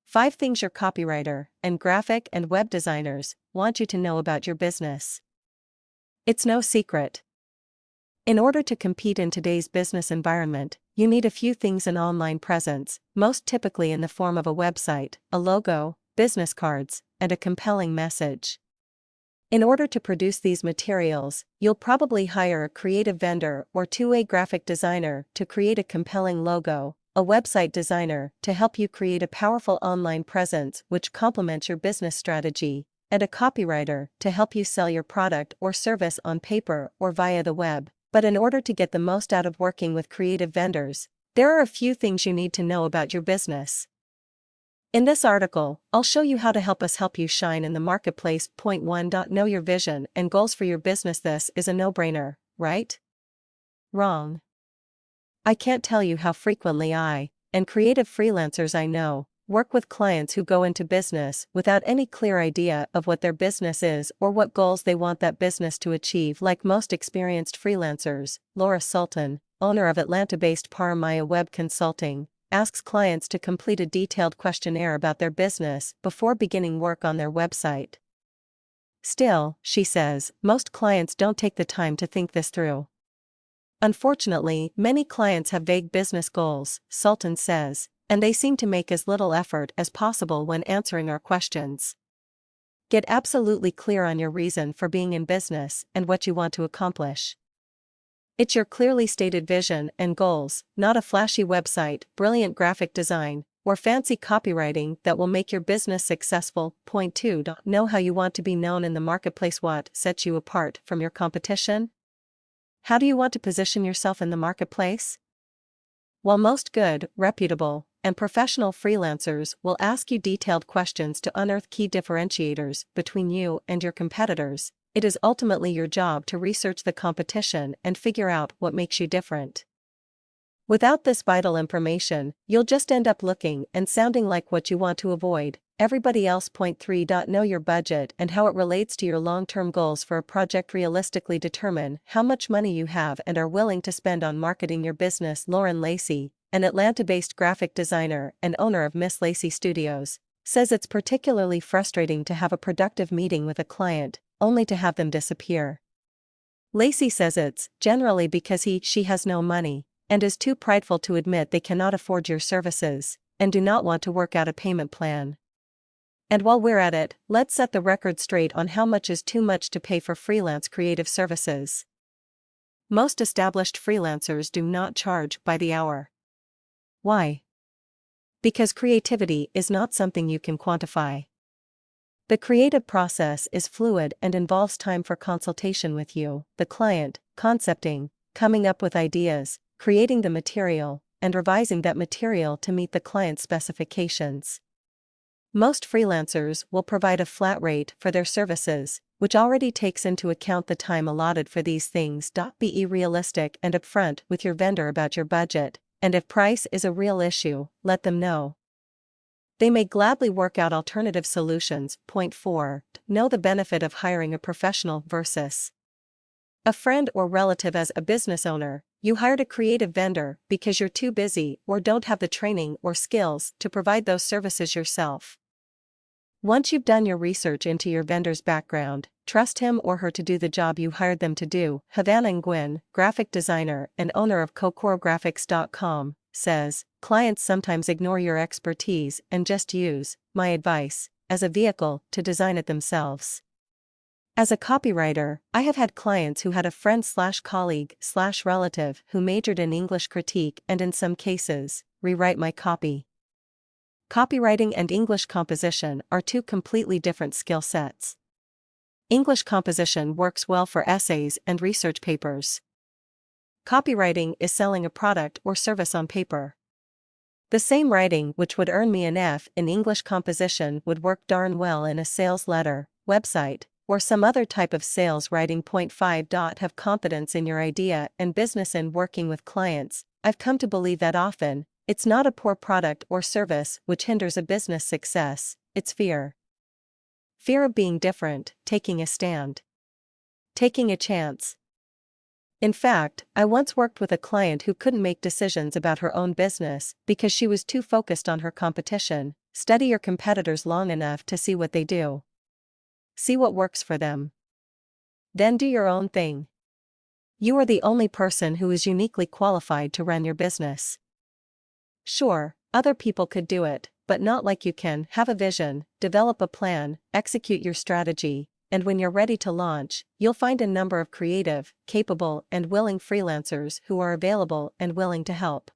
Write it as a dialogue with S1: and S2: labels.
S1: 5 things your copywriter and graphic and web designers want you to know about your business. It's no secret. In order to compete in today's business environment, you need a few things: an online presence, most typically in the form of a website, a logo, business cards, and a compelling message. In order to produce these materials, you'll probably hire a creative vendor or two-way graphic designer to create a compelling logo, a website designer to help you create a powerful online presence which complements your business strategy, and a copywriter to help you sell your product or service on paper or via the web. But in order to get the most out of working with creative vendors, there are a few things you need to know about your business. In this article, I'll show you how to help you shine in the marketplace. Point 1. Know your vision and goals for your business. This is a no-brainer, right? Wrong. I can't tell you how frequently I, and creative freelancers I know, work with clients who go into business without any clear idea of what their business is or what goals they want that business to achieve. Like most experienced freelancers, Laura Sultan, owner of Atlanta-based Paramaya Web Consulting, asks clients to complete a detailed questionnaire about their business before beginning work on their website. Still, she says, most clients don't take the time to think this through. Unfortunately, many clients have vague business goals, Sultan says, and they seem to make as little effort as possible when answering our questions. Get absolutely clear on your reason for being in business and what you want to accomplish. It's your clearly stated vision and goals, not a flashy website, brilliant graphic design, or fancy copywriting that will make your business successful. Point 2. Know how you want to be known in the marketplace. What sets you apart from your competition? How do you want to position yourself in the marketplace? While most good, reputable, and professional freelancers will ask you detailed questions to unearth key differentiators between you and your competitors, it is ultimately your job to research the competition and figure out what makes you different. Without this vital information, you'll just end up looking and sounding like what you want to avoid everybody else. Point 3. Know your budget and how it relates to your long-term goals for a project. Realistically determine how much money you have and are willing to spend on marketing your business. Lauren Lacey, an Atlanta-based graphic designer and owner of Miss Lacey Studios, says it's particularly frustrating to have a productive meeting with a client, only to have them disappear. Lacey says it's generally because she has no money, and is too prideful to admit they cannot afford your services, and do not want to work out a payment plan. And while we're at it, let's set the record straight on how much is too much to pay for freelance creative services. Most established freelancers do not charge by the hour. Why? Because creativity is not something you can quantify. The creative process is fluid and involves time for consultation with you, the client, concepting, coming up with ideas, creating the material, and revising that material to meet the client's specifications. Most freelancers will provide a flat rate for their services, which already takes into account the time allotted for these things. Be realistic and upfront with your vendor about your budget, and if price is a real issue, let them know. They may gladly work out alternative solutions. Point 4. Know the benefit of hiring a professional versus a friend or relative. As a business owner, you hired a creative vendor because you're too busy or don't have the training or skills to provide those services yourself. Once you've done your research into your vendor's background, trust him or her to do the job you hired them to do. Havana Nguyen, graphic designer and owner of Cocorographics.com, says, clients sometimes ignore your expertise and just use my advice as a vehicle to design it themselves. As a copywriter, I have had clients who had a friend/colleague/relative who majored in English critique and in some cases, rewrite my copy. Copywriting and English composition are two completely different skill sets. English composition works well for essays and research papers. Copywriting is selling a product or service on paper. The same writing which would earn me an F in English composition would work darn well in a sales letter, website, or some other type of sales writing. Point 5. Have confidence in your idea and business. In working with clients, I've come to believe that often, it's not a poor product or service which hinders a business success, it's fear. Fear of being different, taking a stand, taking a chance. In fact, I once worked with a client who couldn't make decisions about her own business because she was too focused on her competition, Study your competitors long enough to see what they do. See what works for them. Then do your own thing. You are the only person who is uniquely qualified to run your business. Sure, other people could do it, but not like you can. Have a vision, develop a plan, execute your strategy, and when you're ready to launch, you'll find a number of creative, capable, and willing freelancers who are available and willing to help.